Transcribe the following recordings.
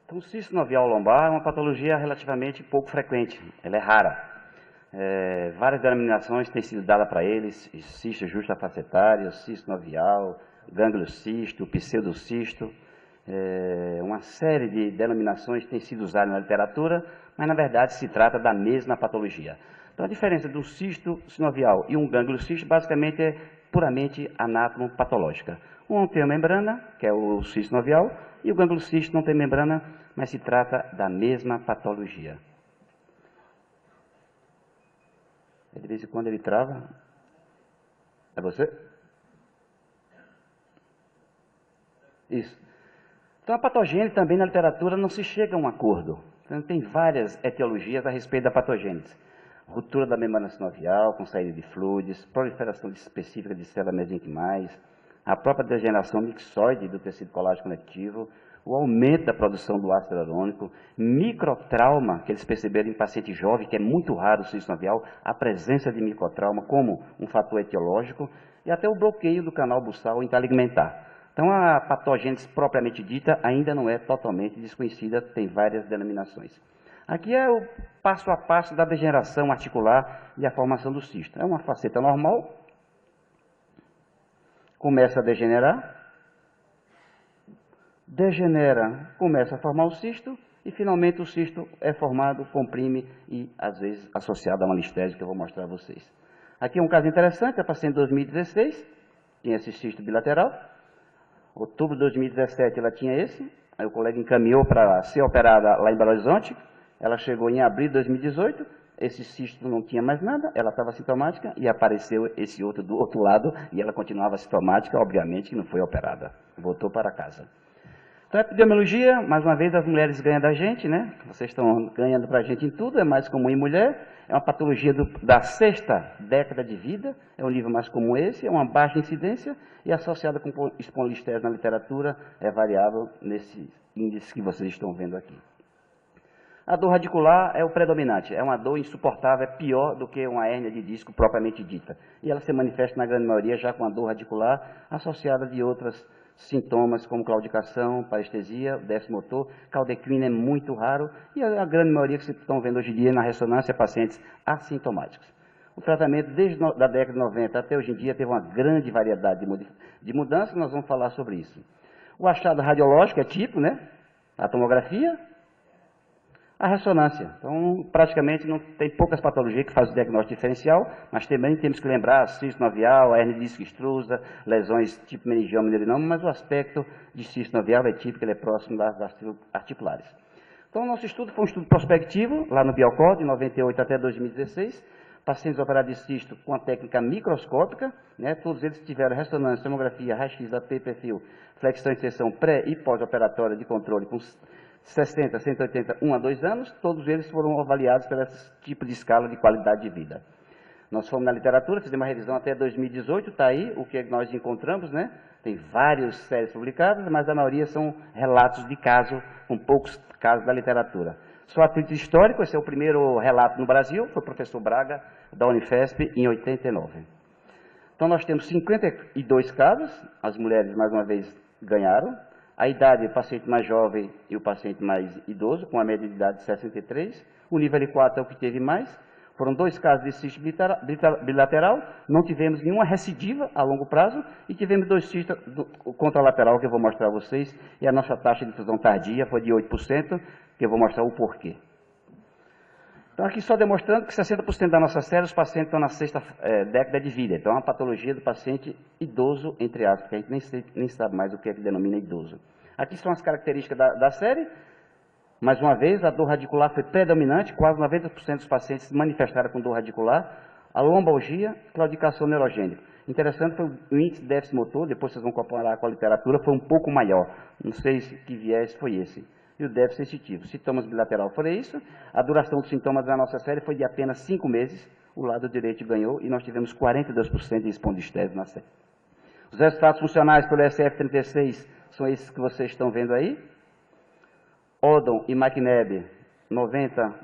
Então, cisto sinovial lombar é uma patologia relativamente pouco frequente, ela é rara. Várias denominações têm sido dadas para eles, cisto justafacetário, cisto sinovial, gangliocisto, pseudocisto. Uma série de denominações têm sido usadas na literatura, mas na verdade se trata da mesma patologia. Então a diferença do cisto sinovial e um gangliocisto basicamente é puramente anatomopatológica. Um tem membrana, que é o cisto sinovial, e o gangliocisto não tem membrana, mas se trata da mesma patologia. De vez em quando ele trava. É você? Isso. Então a patogênese também na literatura não se chega a um acordo. Então, tem várias etiologias a respeito da patogênese. Ruptura da membrana sinovial, com saída de fluides, proliferação específica de células mesenquimais, a própria degeneração mixoide do tecido colágeno conectivo, o aumento da produção do ácido hialurônico, microtrauma, que eles perceberam em paciente jovem, que é muito raro o cisto sinovial, a presença de microtrauma como um fator etiológico, e até o bloqueio do canal buçal interligamentar. Então, a patogênese propriamente dita ainda não é totalmente desconhecida, tem várias denominações. Aqui é o passo a passo da degeneração articular e a formação do cisto. É uma faceta normal, começa a degenerar, degenera, começa a formar o cisto, e finalmente o cisto é formado, comprime e, às vezes, associado a uma listese que eu vou mostrar a vocês. Aqui é um caso interessante, a paciente de 2016, tinha esse cisto bilateral. Outubro de 2017 ela tinha esse, aí o colega encaminhou para ser operada lá em Belo Horizonte, ela chegou em abril de 2018, esse cisto não tinha mais nada, ela estava sintomática e apareceu esse outro do outro lado e ela continuava sintomática, obviamente que não foi operada, voltou para casa. Então, a epidemiologia, mais uma vez, as mulheres ganham da gente, né? Vocês estão ganhando para a gente em tudo, é mais comum em mulher. É uma patologia da sexta década de vida, é um nível mais comum esse, é uma baixa incidência e associada com espondilistese na literatura é variável nesse índice que vocês estão vendo aqui. A dor radicular é o predominante, é uma dor insuportável, é pior do que uma hérnia de disco propriamente dita. E ela se manifesta na grande maioria já com a dor radicular associada de outras sintomas como claudicação, parestesia, déficit motor. Caldequina é muito raro e a grande maioria que vocês estão vendo hoje em dia na ressonância é pacientes assintomáticos. O tratamento desde a década de 90 até hoje em dia teve uma grande variedade de mudanças, nós vamos falar sobre isso. O achado radiológico é tipo, né? A tomografia, a ressonância. Então, praticamente, não tem poucas patologias que fazem o diagnóstico diferencial, mas também temos que lembrar cisto sinovial, hernia de disco extrusa, lesões tipo meningioma e neurinoma, mas o aspecto de cisto sinovial é típico, ele é próximo das articulares. Então, o nosso estudo foi um estudo prospectivo, lá no Biocor, de 98 até 2016, pacientes operados de cisto com a técnica microscópica, né, todos eles tiveram ressonância, tomografia, raio-x, AP, perfil, flexão e inserção pré e pós-operatória de controle com 60, 180, 1 a 2 anos, todos eles foram avaliados por esse tipo de escala de qualidade de vida. Nós fomos na literatura, fizemos uma revisão até 2018, está aí o que nós encontramos, né? Tem várias séries publicadas, mas a maioria são relatos de caso, com poucos casos da literatura. Só artigo histórico, esse é o primeiro relato no Brasil, foi o professor Braga, da Unifesp, em 89. Então nós temos 52 casos, as mulheres, mais uma vez, ganharam. A idade do paciente mais jovem e o paciente mais idoso, com a média de idade de 63. O nível L4 é o que teve mais. Foram 2 casos de cisto bilateral, não tivemos nenhuma recidiva a longo prazo e tivemos 2 cistos contralateral que eu vou mostrar a vocês. E a nossa taxa de fusão tardia foi de 8%, que eu vou mostrar o porquê. Então, aqui só demonstrando que 60% da nossa série, os pacientes estão na sexta década de vida. Então, é uma patologia do paciente idoso, entre aspas, porque a gente nem sabe mais o que é que denomina idoso. Aqui são as características da série. Mais uma vez, a dor radicular foi predominante, quase 90% dos pacientes se manifestaram com dor radicular. A lombalgia, claudicação neurogênica. Interessante foi o índice de déficit motor, depois vocês vão comparar com a literatura, foi um pouco maior. Não sei que viés foi esse. E o déficit sensitivo. Sintomas bilateral foram isso. A duração dos sintomas da nossa série foi de apenas 5 meses. O lado direito ganhou e nós tivemos 42% de espondilistese na série. Os resultados funcionais pelo SF36 são esses que vocês estão vendo aí. Odom e McNabb,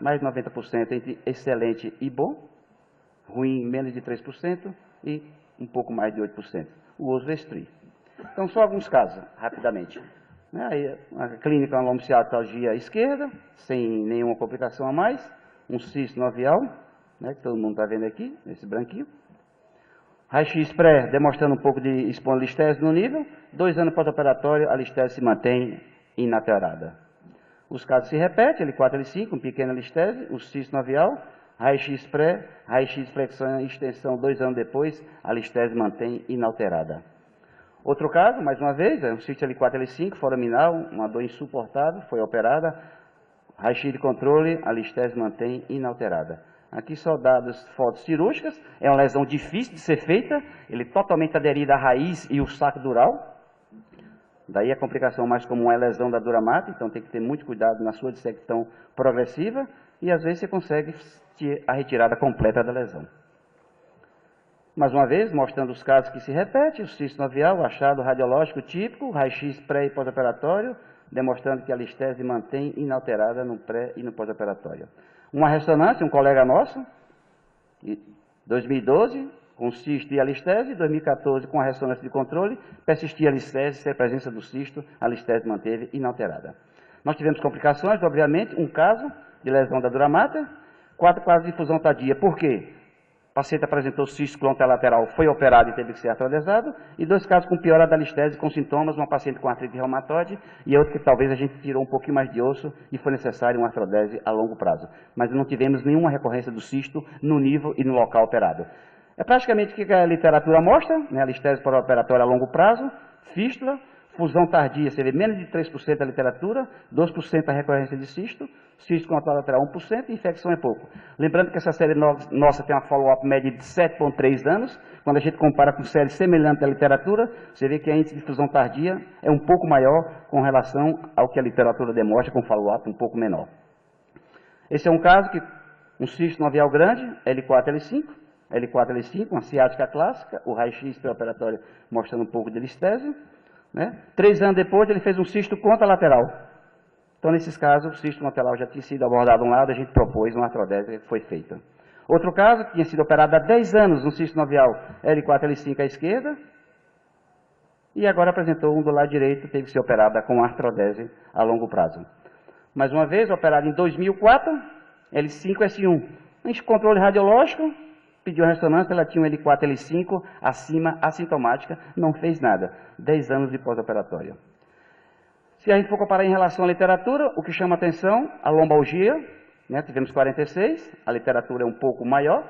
mais de 90% entre excelente e bom. Ruim, menos de 3% e um pouco mais de 8%. O Oswestry. Então, só alguns casos, rapidamente. Né? Aí, a clínica, uma lomicialgia esquerda, sem nenhuma complicação a mais, um cisto no avial, né, que todo mundo está vendo aqui, esse branquinho. Raio-X pré, demonstrando um pouco de espondilistese no nível. 2 anos pós-operatório, a listese se mantém inalterada. Os casos se repetem, L4, L5, um pequena listese, o cisto no avial, raio-X pré, raio-X flexão e extensão 2 anos depois, a listese mantém inalterada. Outro caso, mais uma vez, é um cisto L4, L5, foraminal, uma dor insuportável, foi operada, raio-X de controle, a listese mantém inalterada. Aqui só dados fotos cirúrgicas, é uma lesão difícil de ser feita, ele totalmente aderido à raiz e o saco dural. Daí a complicação mais comum é a lesão da dura mata, então tem que ter muito cuidado na sua dissecção progressiva e às vezes você consegue a retirada completa da lesão. Mais uma vez, mostrando os casos que se repetem, o cisto no avial, achado radiológico típico, raio-X pré e pós-operatório, demonstrando que a listese mantém inalterada no pré e no pós-operatório. Uma ressonância, um colega nosso, 2012, com cisto e a listese, 2014 com a ressonância de controle, persistia a listese, sem a presença do cisto, a listese manteve inalterada. Nós tivemos complicações, obviamente, um caso de lesão da dura mater, 4 casos de difusão tardia. Por quê? O paciente apresentou cisto lateral, foi operado e teve que ser artrodesado, e 2 casos com piora da listese com sintomas, uma paciente com artrite reumatoide e outra que talvez a gente tirou um pouquinho mais de osso e foi necessário uma artrodese a longo prazo. Mas não tivemos nenhuma recorrência do cisto no nível e no local operado. É praticamente o que a literatura mostra, né? A listese pós-operatória a longo prazo, fístula, fusão tardia, você vê menos de 3% da literatura, 2% a recorrência de cisto, cisto com lateral 1%, e infecção é pouco. Lembrando que essa série nossa tem uma follow-up média de 7,3 anos, quando a gente compara com séries semelhantes da literatura, você vê que a índice de fusão tardia é um pouco maior com relação ao que a literatura demonstra, com follow-up um pouco menor. Esse é um caso que um cisto no avial grande, L4, L5, L4, L5, uma ciática clássica, o raio-X pré-operatório mostrando um pouco de listese, né? 3 anos depois, ele fez um cisto contralateral. Então, nesses casos, o cisto lateral já tinha sido abordado de um lado, a gente propôs uma artrodese que foi feita. Outro caso, tinha sido operado há 10 anos, um cisto novial L4, L5 à esquerda, e agora apresentou um do lado direito, teve que ser operada com artrodese a longo prazo. Mais uma vez, operado em 2004, L5, S1. Em controle radiológico, pediu a ressonância, ela tinha um L4, L5, acima, assintomática, não fez nada. 10 anos de pós-operatório. Se a gente for comparar em relação à literatura, o que chama atenção, a lombalgia, né, tivemos 46, a literatura é um pouco maior.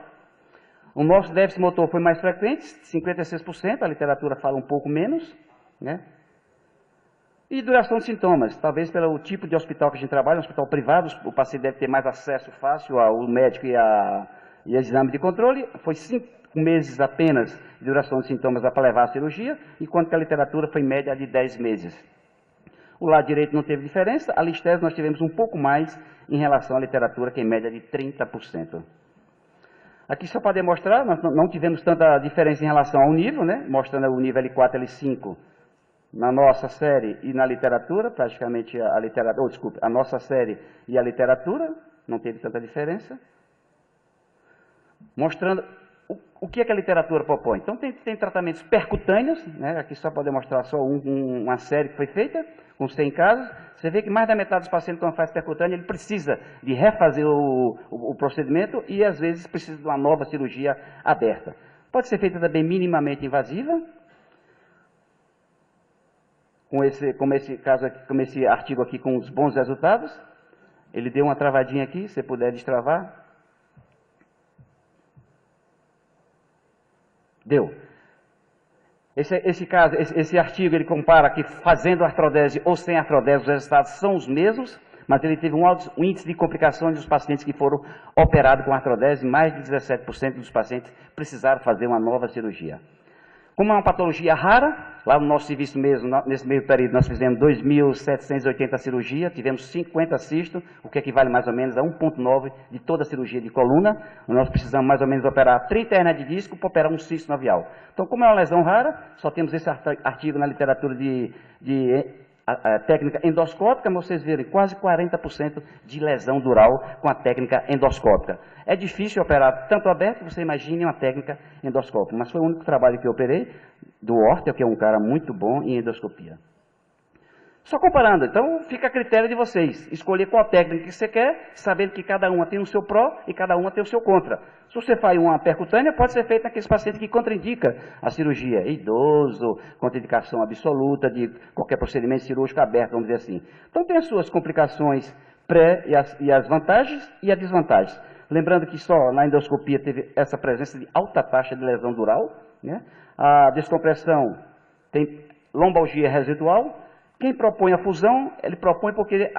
O nosso déficit motor foi mais frequente, 56%, a literatura fala um pouco menos, né? E duração de sintomas, talvez pelo tipo de hospital que a gente trabalha, um hospital privado, o paciente deve ter mais acesso fácil ao médico e exame de controle, foi 5 meses apenas de duração de sintomas para levar à cirurgia, enquanto que a literatura foi média de 10 meses. O lado direito não teve diferença, a listese nós tivemos um pouco mais em relação à literatura, que é em média de 30%. Aqui só para demonstrar, nós não tivemos tanta diferença em relação ao nível, né? Mostrando o nível L4, L5 na nossa série e na literatura, praticamente a literatura, a nossa série e a literatura, não teve tanta diferença. Mostrando o que é que a literatura propõe. Então, tem tratamentos percutâneos, né? Aqui só para demonstrar só uma série que foi feita, com 100 casos. Você vê que mais da metade dos pacientes, quando faz percutâneo, ele precisa de refazer o procedimento e, às vezes, precisa de uma nova cirurgia aberta. Pode ser feita também minimamente invasiva, como esse artigo aqui com os bons resultados. Ele deu uma travadinha aqui, se você puder destravar. Deu. Esse artigo, ele compara que fazendo artrodese ou sem artrodese, os resultados são os mesmos, mas ele teve um alto índice de complicações dos pacientes que foram operados com artrodese, mais de 17% dos pacientes precisaram fazer uma nova cirurgia. Como é uma patologia rara, lá no nosso serviço mesmo, nesse meio período, nós fizemos 2.780 cirurgias, tivemos 50 cistos, o que equivale mais ou menos a 1,9 de toda a cirurgia de coluna. Nós precisamos mais ou menos operar 30 hernias de disco para operar um cisto novial. Então, como é uma lesão rara, só temos esse artigo na literatura de técnica endoscópica, mas vocês verem quase 40% de lesão dural com a técnica endoscópica. É difícil operar tanto aberto, você imagine uma técnica endoscópica, mas foi o único trabalho que eu operei, do Hortel, que é um cara muito bom em endoscopia. Só comparando, então fica a critério de vocês, escolher qual técnica que você quer, sabendo que cada uma tem o seu pró e cada uma tem o seu contra. Se você faz uma percutânea, pode ser feita naqueles pacientes que contraindica a cirurgia, idoso, contraindicação absoluta de qualquer procedimento cirúrgico aberto, vamos dizer assim. Então tem as suas complicações pré e as vantagens e as desvantagens. Lembrando que só na endoscopia teve essa presença de alta taxa de lesão dural, né? A descompressão tem lombalgia residual. Quem propõe a fusão, ele propõe porque ele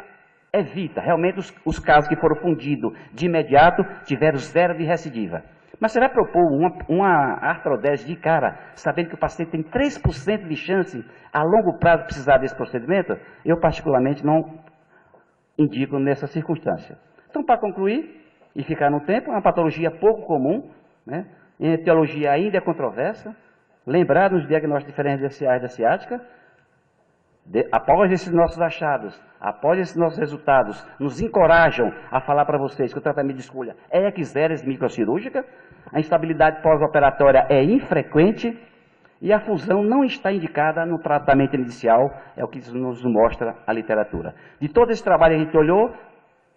evita realmente os casos que foram fundidos de imediato tiveram 0 de recidiva. Mas você vai propor uma artrodese de cara, sabendo que o paciente tem 3% de chance a longo prazo de precisar desse procedimento? Eu particularmente não indico nessa circunstância. Então, para concluir e ficar no tempo, é uma patologia pouco comum, né? Em etiologia ainda é controversa. Lembrar nos diagnósticos diferenciais da ciática. Após esses nossos achados, após esses nossos resultados, nos encorajam a falar para vocês que o tratamento de escolha é exéresis microcirúrgica, a instabilidade pós-operatória é infrequente e a fusão não está indicada no tratamento inicial, é o que nos mostra a literatura. De todo esse trabalho que a gente olhou,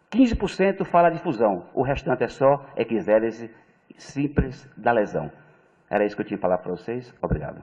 15% fala de fusão, o restante é só exérese simples da lesão. Era isso que eu tinha que falar para vocês. Obrigado.